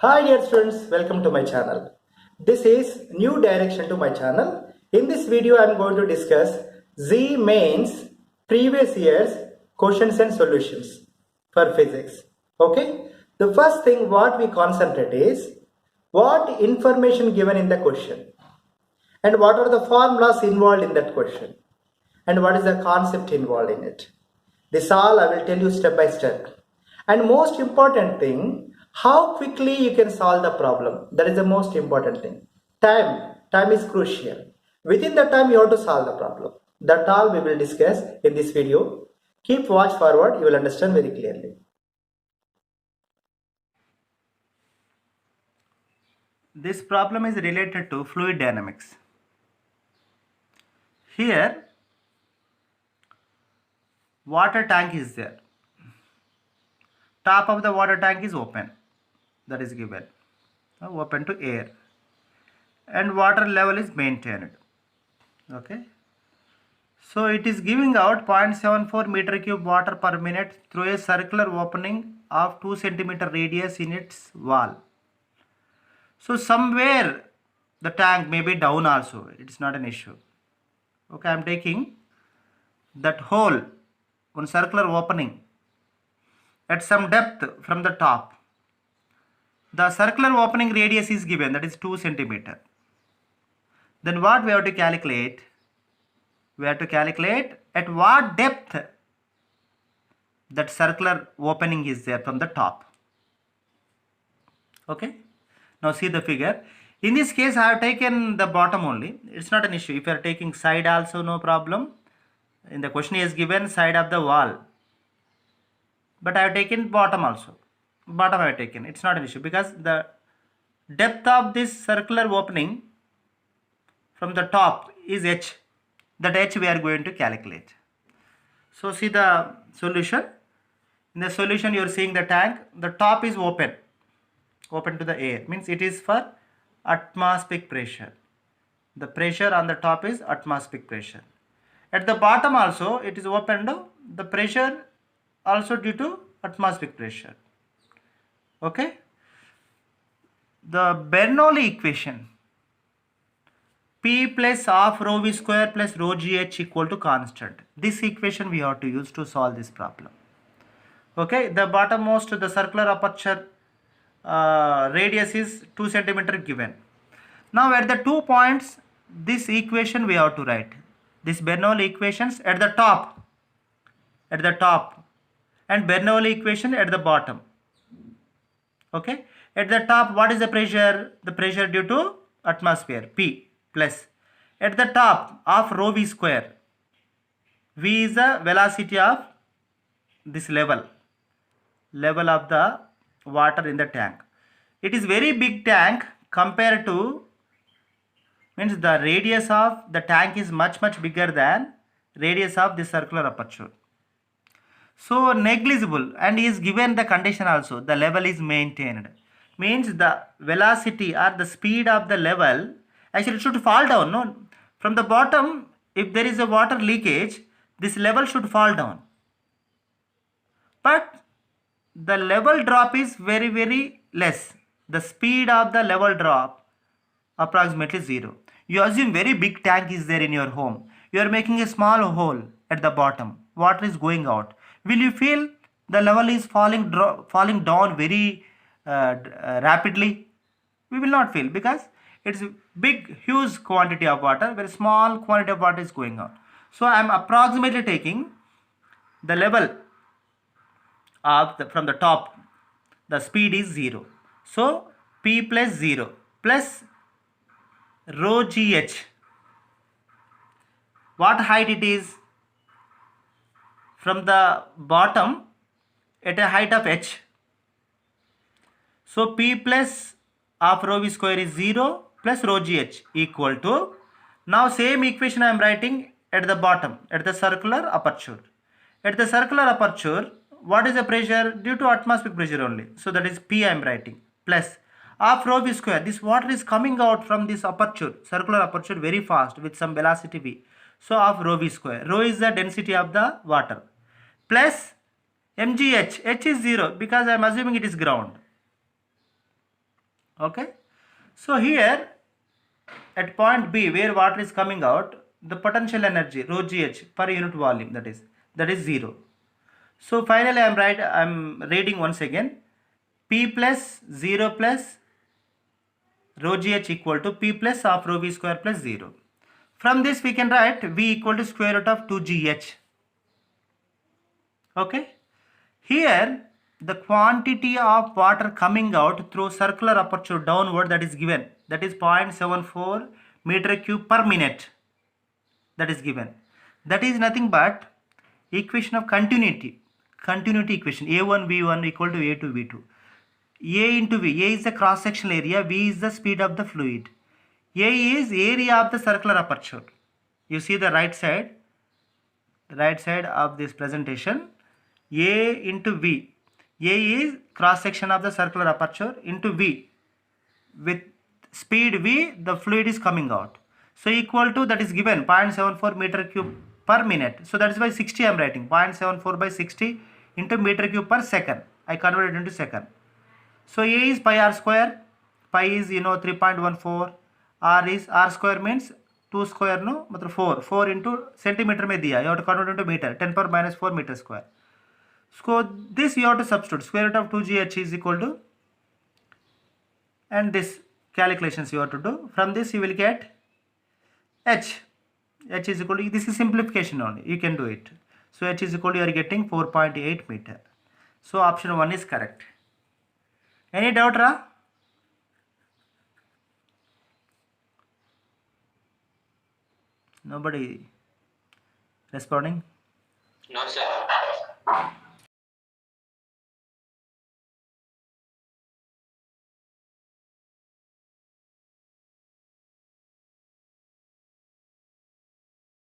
Hi dear students, welcome to my channel. This is new direction to my channel. In this video I am going to discuss Z mains previous years questions and solutions for physics. Okay, the first thing what we concentrate is what information given in the question and what are the formulas involved in that question and what is the concept involved in it. This all I will tell you step by step. And most important thing, how quickly you can solve the problem. That is the most important thing. Time is crucial. Within the time you have to solve the problem. That all we will discuss in this video. Keep watch forward, you will understand very clearly. This problem is related to fluid dynamics. Here, water tank is there. Top of the water tank is open. That is given. Open to air. And water level is maintained. Okay. So it is giving out 0.74 meter cube water per minute through a circular opening of 2 centimeter radius in its wall. So somewhere the tank may be down also. It's not an issue. Okay, I am taking that hole, one circular opening at some depth from the top. The circular opening radius is given, that is 2 centimeter. Then what we have to calculate? We have to calculate at what depth that circular opening is there from the top. Okay. Now see the figure. In this case I have taken the bottom only. It's not an issue. If you are taking side also, no problem. In the question is given side of the wall. But I have taken bottom also. Bottom I have taken. It's not an issue because the depth of this circular opening from the top is h. That h we are going to calculate. So see the solution. In the solution you are seeing the tank. The top is open to the air. Means it is for atmospheric pressure. The pressure on the top is atmospheric pressure. At the bottom also it is open to the pressure also due to atmospheric pressure. Okay. The Bernoulli equation, P plus half rho v square plus rho gh equal to constant. This equation we have to use to solve this problem. Okay, the bottommost, the circular aperture radius is 2 centimeter given. Now at the 2 points, this equation we have to write. This Bernoulli equations at the top and Bernoulli equation at the bottom. Okay, at the top what is the pressure? The pressure due to atmosphere, P plus. At the top of rho v square. V is the velocity of this level of the water in the tank. It is very big tank compared to, means the radius of the tank is much bigger than radius of the circular aperture. So negligible, and is given the condition also, the level is maintained. Means the velocity or the speed of the level actually it should fall down. No, from the bottom if there is a water leakage, this level should fall down. But the level drop is very less. The speed of the level drop approximately 0. You assume very big tank is there in your home. You are making a small hole at the bottom. Water is going out. Will you feel the level is falling down very rapidly? We will not feel because it's a big huge quantity of water. Very small quantity of water is going out. So I am approximately taking the level of from the top, the speed is 0. So P plus 0 plus rho gh. What height it is? From the bottom at a height of h. So P plus half rho v square is 0 plus rho gh equal to, now same equation I am writing at the bottom, at the circular aperture. At the circular aperture, what is the pressure? Due to atmospheric pressure only. So that is P I am writing plus half rho v square. This water is coming out from this aperture, circular aperture very fast with some velocity v. So half rho v square. Rho is the density of the water. Plus mgh. H is 0 because I am assuming it is ground. Okay, so here at point B where water is coming out, the potential energy rho gh per unit volume, that is 0. So finally I'm reading once again, P plus 0 plus rho gh equal to P plus of rho v square plus 0. From this we can write V equal to square root of 2gh. Okay, here the quantity of water coming out through circular aperture downward, that is given, that is 0.74 meter cube per minute, that is given. That is nothing but equation of continuity equation, a1 v1 equal to a2 v2. A into V, A is the cross sectional area, V is the speed of the fluid, A is area of the circular aperture. You see the right side of this presentation, A into V. A is cross section of the circular aperture into V. With speed V, the fluid is coming out. So equal to, that is given, 0.74 meter cube per minute. So that is by 60 I am writing, 0.74 by 60 into meter cube per second. I convert it into second. So A is pi r square, pi is 3.14, r square means 2 square, no, 4 into centimeter में दिया, you have to convert into meter, 10 power minus 4 meter square. So this you have to substitute, square root of 2gh is equal to, and this calculations you have to do. From this you will get h is equal to, this is simplification only, you can do it. So h is equal to, you are getting 4.8 meter. So option 1 is correct. Any doubt, Ra? Nobody responding? No, sir.